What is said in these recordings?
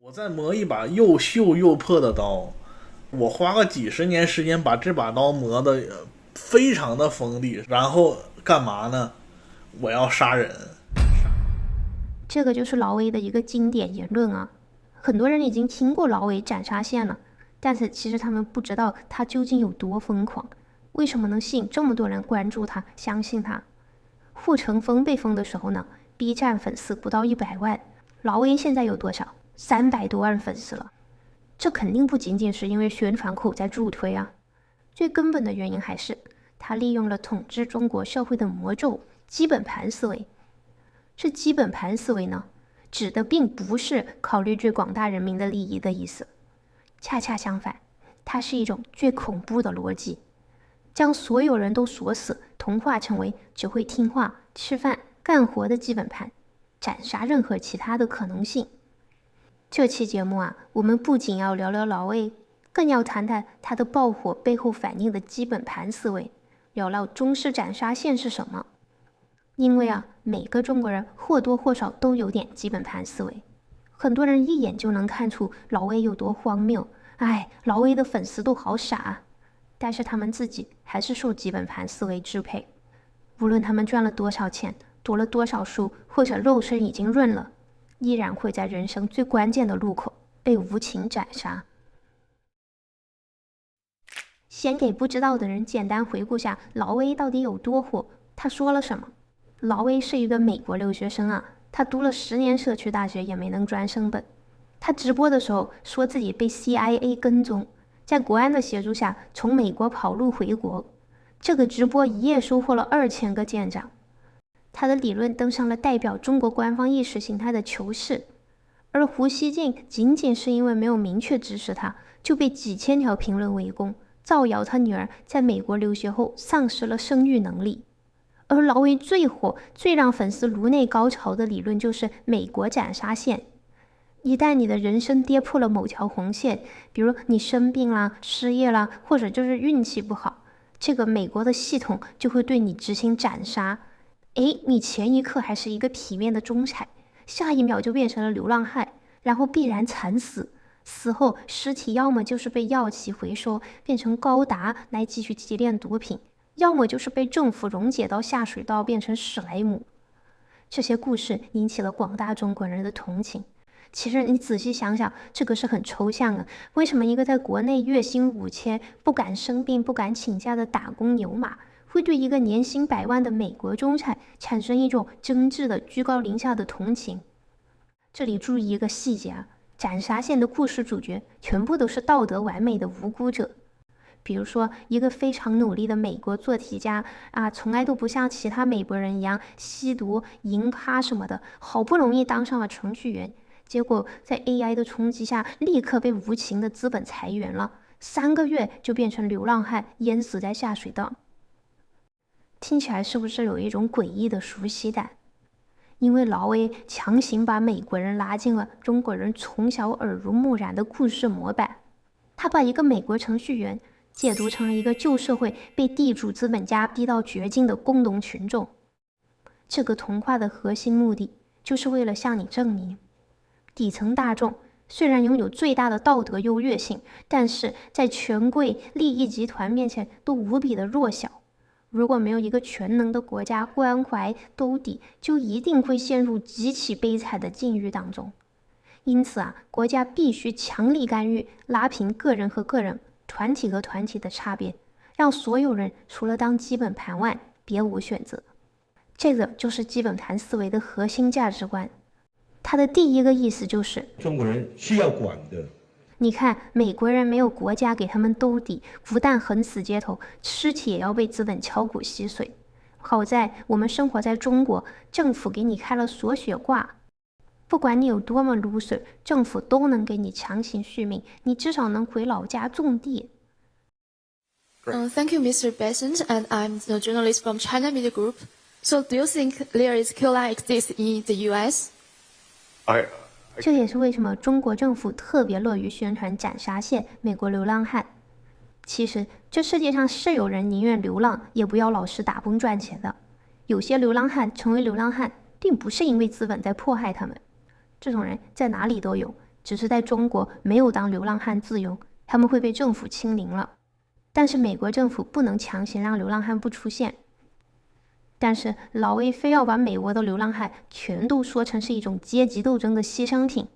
我在磨一把又锈又破的刀，我花个几十年时间把这把刀磨得非常的锋利，然后干嘛呢？我要杀人。这个就是劳威的一个经典言论啊，很多人已经听过劳威斩杀线了，但是其实他们不知道他究竟有多疯狂，为什么能吸引这么多人关注他、相信他？护城风被封的时候呢 ，B 站粉丝不到100万，劳威现在有多少？300多万粉丝了。这肯定不仅仅是因为宣传口在助推啊，最根本的原因还是他利用了统治中国社会的魔咒——基本盘思维。这基本盘思维呢，指的并不是考虑最广大人民的利益的意思，恰恰相反，它是一种最恐怖的逻辑，将所有人都锁死，同化成为只会听话、吃饭、干活的基本盘，斩杀任何其他的可能性。这期节目啊，我们不仅要聊聊劳威，更要谈谈他的爆火背后反映的基本盘思维，聊聊中式斩杀线是什么。因为啊，每个中国人或多或少都有点基本盘思维，很多人一眼就能看出劳威有多荒谬。劳威的粉丝都好傻啊，但是他们自己还是受基本盘思维支配。无论他们赚了多少钱，读了多少书，或者肉身已经润了，依然会在人生最关键的路口被无情斩杀。先给不知道的人简单回顾下劳威到底有多火，他说了什么。劳威是一个美国留学生啊，他读了10年社区大学也没能专升本。他直播的时候说自己被 CIA 跟踪，在国安的协助下从美国跑路回国。这个直播一夜收获了2000个舰长。他的理论登上了代表中国官方意识形态的求是，而胡锡进仅仅是因为没有明确支持他，就被几千条评论围攻，造谣他女儿在美国留学后丧失了生育能力。而劳威最火、最让粉丝颅内高潮的理论就是美国斩杀线。一旦你的人生跌破了某条红线，比如你生病啦、失业啦，或者就是运气不好，这个美国的系统就会对你执行斩杀。你前一刻还是一个体面的中产，下一秒就变成了流浪汉，然后必然惨死。死后尸体要么就是被药企回收变成高达来继续提炼毒品，要么就是被政府溶解到下水道变成史莱姆。这些故事引起了广大中国人的同情。其实你仔细想想，这个是很抽象的。为什么一个在国内月薪5000、不敢生病、不敢请假的打工牛马，会对一个年薪100万的美国中产产生一种真挚的居高临下的同情？这里注意一个细节啊，斩杀线的故事主角全部都是道德完美的无辜者。比如说，一个非常努力的美国做题家啊，从来都不像其他美国人一样吸毒、赢咖什么的，好不容易当上了程序员，结果在 AI 的冲击下，立刻被无情的资本裁员了，3个月就变成流浪汉，淹死在下水道。听起来是不是有一种诡异的熟悉感？因为劳威强行把美国人拉进了中国人从小耳濡目染的故事模板，他把一个美国程序员解读成了一个旧社会被地主资本家逼到绝境的工农群众。这个童话的核心目的就是为了向你证明，底层大众虽然拥有最大的道德优越性，但是在权贵利益集团面前都无比的弱小。如果没有一个全能的国家关怀兜底，就一定会陷入极其悲惨的境遇当中。因此啊，国家必须强力干预，拉平个人和个人、团体和团体的差别，让所有人除了当基本盘外，别无选择。这个就是基本盘思维的核心价值观。它的第一个意思就是中国人需要管的。你看，美国人没有国家给他们兜底，不但横死街头，尸体也要被资本敲骨吸碎。好在我们生活在中国，政府给你开了锁血挂，不管你有多么 loser， 政府都能给你强行续命，你至少能回老家种地。Thank you, Mr. Besant, and I'm the journalist from China Media Group. So, do you think there is killer exists in the U.S.? 这也是为什么中国政府特别乐于宣传斩杀线、美国流浪汉。其实，这世界上是有人宁愿流浪，也不要老实打工赚钱的。有些流浪汉成为流浪汉，并不是因为资本在迫害他们，这种人在哪里都有，只是在中国没有当流浪汉自由，他们会被政府清零了。但是美国政府不能强行让流浪汉不出现。但是老魏非要把美国的流浪汉全都说成是一种阶级斗争的牺牲品，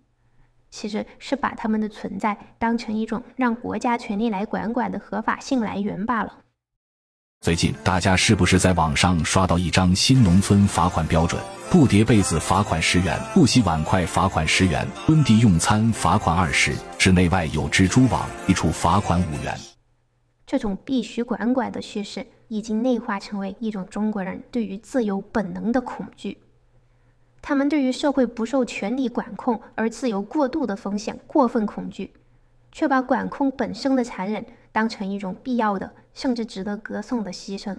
其实是把他们的存在当成一种让国家权力来管的合法性来源罢了。最近大家是不是在网上刷到一张新农村罚款标准？不叠被子罚款10元，不洗碗筷罚款10元，蹲地用餐罚款20，室内外有蜘蛛网一处罚款5元。这种必须管的叙事已经内化成为一种中国人对于自由本能的恐惧。他们对于社会不受权力管控而自由过度的风险过分恐惧，却把管控本身的残忍当成一种必要的甚至值得歌颂的牺牲。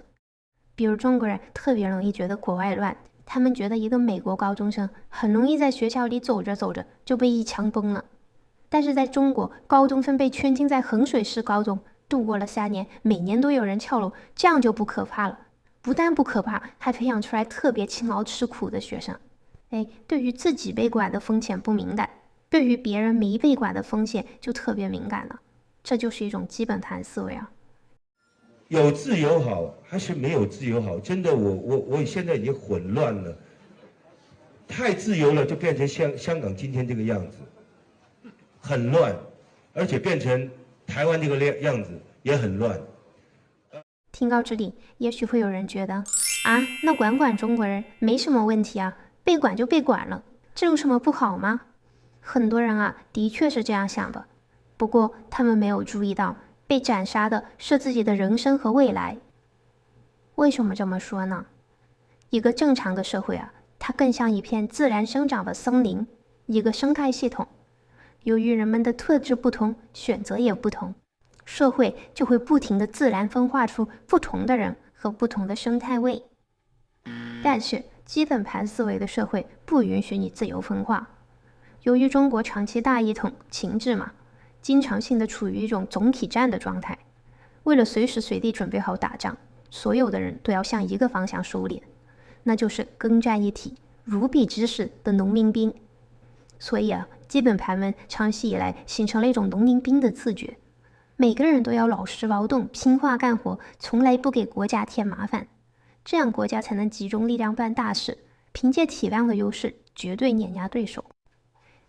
比如中国人特别容易觉得国外乱，他们觉得一个美国高中生很容易在学校里走着走着就被一枪崩了，但是在中国高中生被圈禁在衡水市高中度过了3年，每年都有人跳楼，这样就不可怕了。不但不可怕，还培养出来特别勤劳吃苦的学生。对于自己被管的风险不敏感，对于别人没被管的风险就特别敏感了。这就是一种基本盘思维啊。有自由好还是没有自由好？真的，我现在已经混乱了。太自由了，就变成香港今天这个样子，很乱，而且变成台湾这个样子也很乱。听到这里，也许会有人觉得那管中国人没什么问题啊，被管就被管了，这有什么不好吗？很多人的确是这样想的，不过他们没有注意到，被斩杀的是自己的人生和未来。为什么这么说呢？一个正常的社会它更像一片自然生长的森林，一个生态系统。由于人们的特质不同，选择也不同，社会就会不停地自然分化出不同的人和不同的生态位。但是基本盘思维的社会不允许你自由分化。由于中国长期大一统情治嘛，经常性的处于一种总体战的状态，为了随时随地准备好打仗，所有的人都要向一个方向收敛，那就是耕战一体、如臂之势的农民兵。所以基本盘们长期以来形成了一种农民兵的自觉，每个人都要老实劳动、拼话干活，从来不给国家添麻烦，这样国家才能集中力量办大事，凭借体量的优势绝对碾压对手。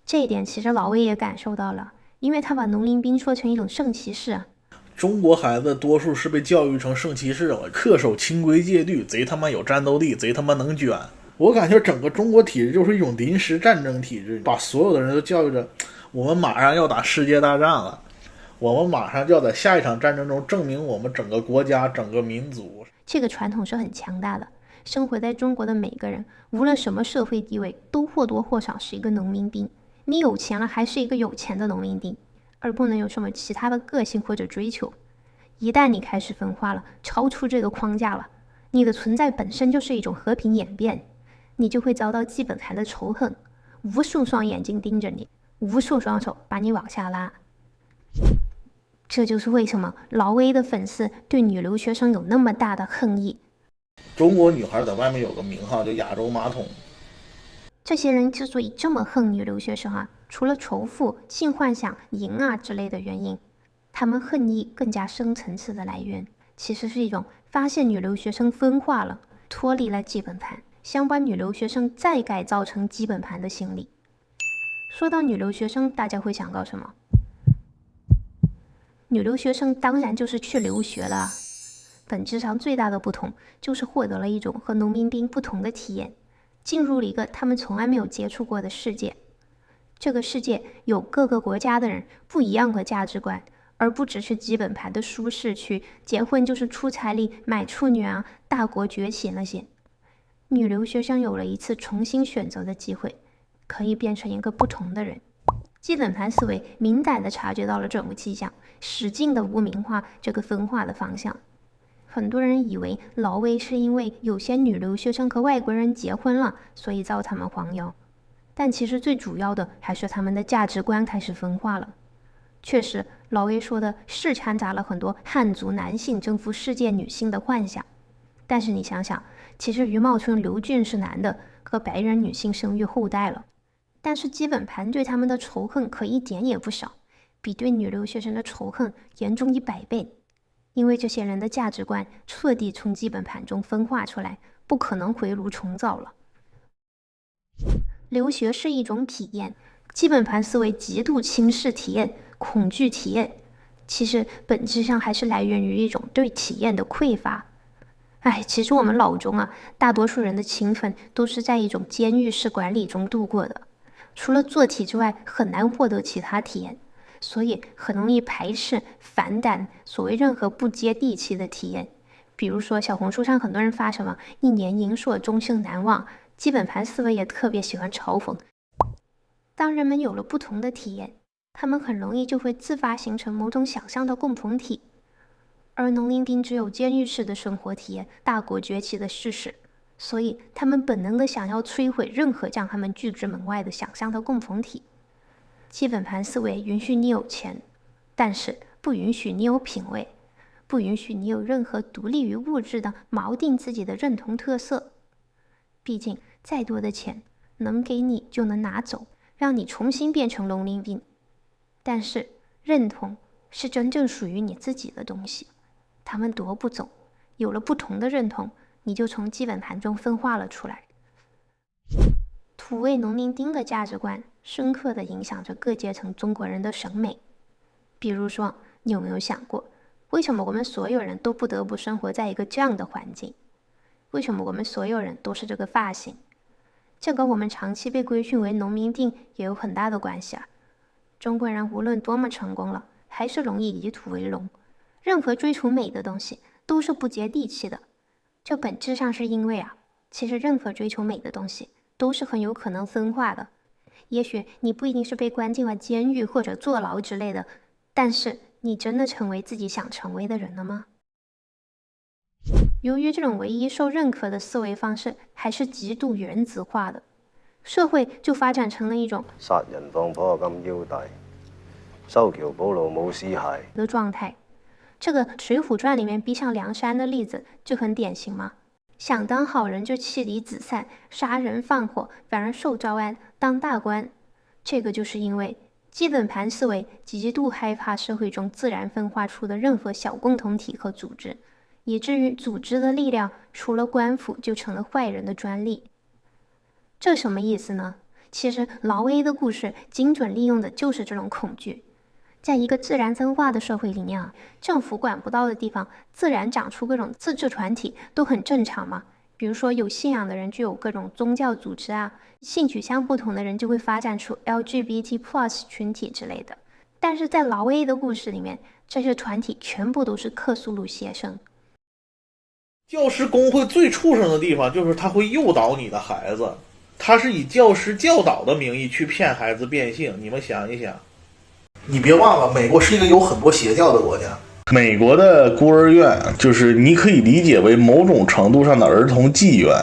这一点其实老魏也感受到了，因为他把农民兵说成一种圣骑士中国孩子多数是被教育成圣骑士了，恪守清规戒律，贼他妈有战斗力，贼他妈能卷。我感觉整个中国体制就是一种临时战争体制，把所有的人都教育着，我们马上要打世界大战了，我们马上就要在下一场战争中证明我们整个国家、整个民族。这个传统是很强大的，生活在中国的每个人，无论什么社会地位，都或多或少是一个农民兵。你有钱了，还是一个有钱的农民兵，而不能有什么其他的个性或者追求。一旦你开始分化了，超出这个框架了，你的存在本身就是一种和平演变，你就会遭到基本盘的仇恨，无数双眼睛盯着你，无数双手把你往下拉。这就是为什么老魏的粉丝对女留学生有那么大的恨意。中国女孩在外面有个名号叫亚洲马桶。这些人之所以这么恨女留学生除了仇富、性幻想、淫之类的原因，他们恨意更加深层次的来源，其实是一种发现女留学生分化了，脱离了基本盘，想把女留学生再改造成基本盘的心理。说到女留学生，大家会想到什么？女留学生当然就是去留学了，本质上最大的不同就是获得了一种和农民兵不同的体验，进入了一个他们从来没有接触过的世界。这个世界有各个国家的人不一样的价值观，而不只是基本盘的舒适区，结婚就是出彩礼、买处女大国崛起那些。女留学生有了一次重新选择的机会，可以变成一个不同的人。基本盘思维敏感地察觉到了这种迹象，使劲地污名化这个分化的方向。很多人以为老魏是因为有些女留学生和外国人结婚了，所以遭他们黄谣，但其实最主要的还是他们的价值观开始分化了。确实，老魏说的是掺杂了很多汉族男性征服世界女性的幻想，但是你想想，其实余茂春、刘俊是男的，和白人女性生育后代了。但是基本盘对他们的仇恨可一点也不少，比对女留学生的仇恨严重100倍。因为这些人的价值观彻底从基本盘中分化出来，不可能回炉重造了。留学是一种体验，基本盘思维极度轻视体验、恐惧体验，其实本质上还是来源于一种对体验的匮乏。其实我们脑中大多数人的青春都是在一种监狱式管理中度过的，除了做题之外，很难获得其他体验，所以很容易排斥、反感所谓任何不接地气的体验。比如说小红书上很多人发什么1年银硕终生难忘，基本盘思维也特别喜欢嘲讽。当人们有了不同的体验，他们很容易就会自发形成某种想象的共同体，而农林兵只有监狱式的生活体验大国崛起的事实，所以他们本能的想要摧毁任何将他们拒之门外的想象的共同体。基本盘思维允许你有钱，但是不允许你有品味，不允许你有任何独立于物质的锚定自己的认同特色。毕竟再多的钱能给你就能拿走，让你重新变成农林兵，但是认同是真正属于你自己的东西，他们夺不走。有了不同的认同，你就从基本盘中分化了出来。土味农民丁的价值观深刻地影响着各阶层中国人的审美。比如说，你有没有想过，为什么我们所有人都不得不生活在一个这样的环境？为什么我们所有人都是这个发型？这跟我们长期被规训为农民丁也有很大的关系。中国人无论多么成功了，还是容易以土为龙，任何追求美的东西都是不接地气的。这本质上是因为其实任何追求美的东西都是很有可能分化的。也许你不一定是被关进了监狱或者坐牢之类的，但是你真的成为自己想成为的人了吗？由于这种唯一受认可的思维方式还是极度原子化的，社会就发展成了一种殺人放火金腰帶，修橋補路冇屍骸的状態。这个《水浒傳》里面逼上梁山的例子就很典型嘛。想当好人就妻离子散，杀人放火，反而受招安当大官。这个就是因为基本盘思维极度害怕社会中自然分化出的任何小共同体和组织，以至于组织的力量除了官府就成了坏人的专利。这什么意思呢？其实劳 A 的故事精准利用的就是这种恐惧。在一个自然分化的社会里面政府管不到的地方，自然长出各种自治团体都很正常嘛。比如说有信仰的人就有各种宗教组织性取向不同的人就会发展出 LGBT+ 群体之类的。但是在劳 A 的故事里面，这些团体全部都是克苏鲁邪生。教师工会最畜生的地方就是他会诱导你的孩子，他是以教师教导的名义去骗孩子变性。你们想一想，你别忘了，美国是一个有很多邪教的国家。美国的孤儿院就是你可以理解为某种程度上的儿童妓院。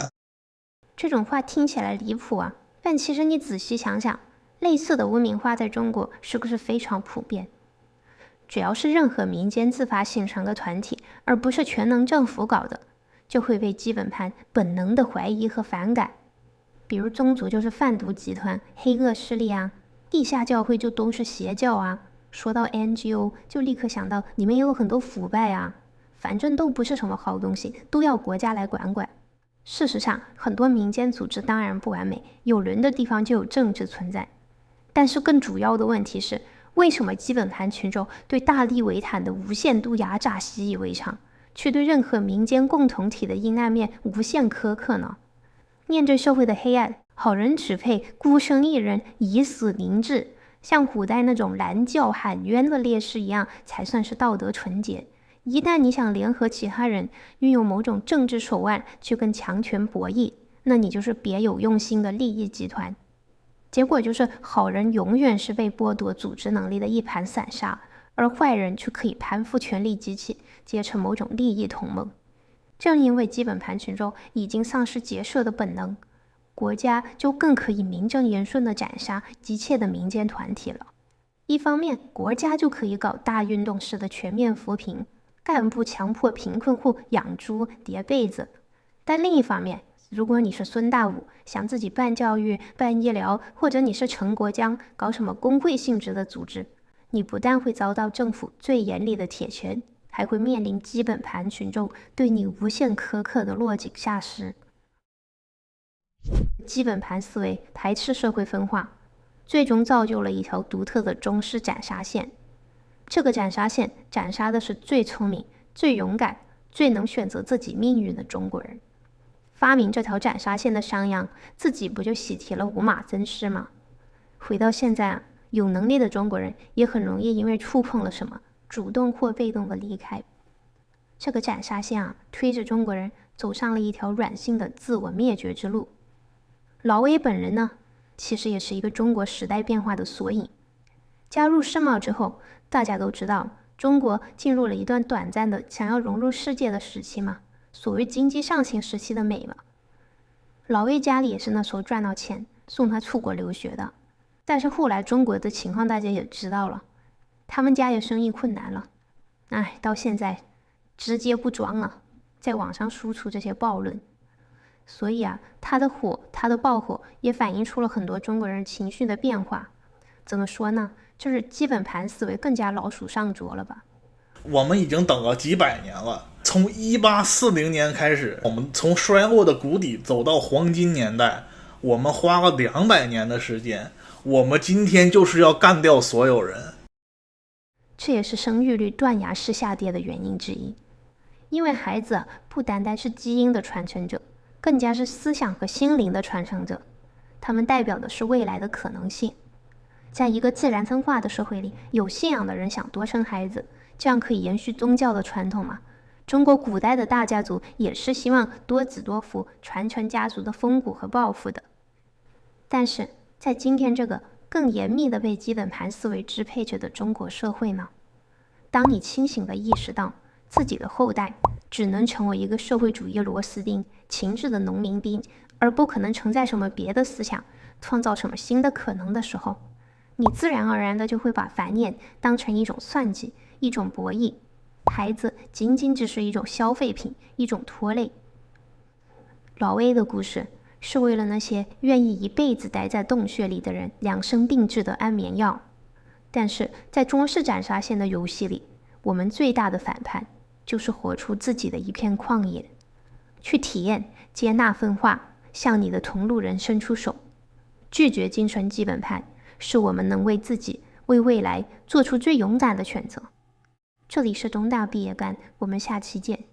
这种话听起来离谱但其实你仔细想想，类似的污名化在中国是不是非常普遍？只要是任何民间自发形成的团体，而不是全能政府搞的，就会被基本盘本能的怀疑和反感。比如宗族就是贩毒集团、黑恶势力地下教会就都是邪教说到 NGO 就立刻想到里面也有很多腐败反正都不是什么好东西，都要国家来管管。事实上，很多民间组织当然不完美，有人的地方就有政治存在。但是更主要的问题是，为什么基本盘群众对大力维坦的无限度压榨习以为常，却对任何民间共同体的阴暗面无限苛刻呢？面对社会的黑暗，好人只配孤身一人，以死明志，像古代那种拦轿喊冤的烈士一样，才算是道德纯洁。一旦你想联合其他人，运用某种政治手腕去跟强权博弈，那你就是别有用心的利益集团。结果就是好人永远是被剥夺组织能力的一盘散沙，而坏人却可以攀附权力机器，结成某种利益同盟。正因为基本盘群众已经丧失结社的本能，国家就更可以名正言顺地斩杀急切的民间团体了。一方面，国家就可以搞大运动式的全面扶贫，干部强迫贫困户养猪叠被子；但另一方面，如果你是孙大武，想自己办教育、办医疗，或者你是陈国江，搞什么工会性质的组织，你不但会遭到政府最严厉的铁拳，还会面临基本盘群众对你无限苛刻的落井下石。基本盘思维排斥社会分化，最终造就了一条独特的中式斩杀线。这个斩杀线斩杀的是最聪明、最勇敢、最能选择自己命运的中国人。发明这条斩杀线的商鞅，自己不就喜提了五马增师吗？回到现在啊，有能力的中国人也很容易因为触碰了什么，主动或被动的离开。这个斩杀线啊，推着中国人走上了一条软性的自我灭绝之路。劳威本人呢，其实也是一个中国时代变化的缩影。加入世贸之后，大家都知道中国进入了一段短暂的想要融入世界的时期嘛，所谓经济上行时期的美嘛。劳威家里也是那时候赚到钱送他出国留学的，但是后来中国的情况大家也知道了，他们家也生意困难了，到现在直接不装了，在网上输出这些暴论。所以啊，他的火，他的爆火也反映出了很多中国人情绪的变化。怎么说呢，就是基本盘思维更加老鼠上桌了吧。我们已经等了几百年了，从1840年开始，我们从衰落的谷底走到黄金年代，我们花了200年的时间，我们今天就是要干掉所有人。这也是生育率断崖式下跌的原因之一。因为孩子不单单是基因的传承者，更加是思想和心灵的传承者，他们代表的是未来的可能性。在一个自然分化的社会里，有信仰的人想多生孩子，这样可以延续宗教的传统嘛。中国古代的大家族也是希望多子多福，传承家族的风骨和抱负的。但是在今天这个更严密的被基本盘思维支配着的中国社会呢，当你清醒地意识到自己的后代只能成为一个社会主义螺丝钉、情志的农民兵，而不可能承载什么别的思想，创造什么新的可能的时候，你自然而然的就会把繁衍当成一种算计，一种博弈。孩子仅仅只是一种消费品，一种拖累。老魏的故事是为了那些愿意一辈子待在洞穴里的人量身定制的安眠药。但是在中式斩杀线的游戏里，我们最大的反叛就是活出自己的一片旷野，去体验接纳分化，向你的同路人伸出手。拒绝精神基本盘，是我们能为自己、为未来做出最勇敢的选择。这里是东大毕业干，我们下期见。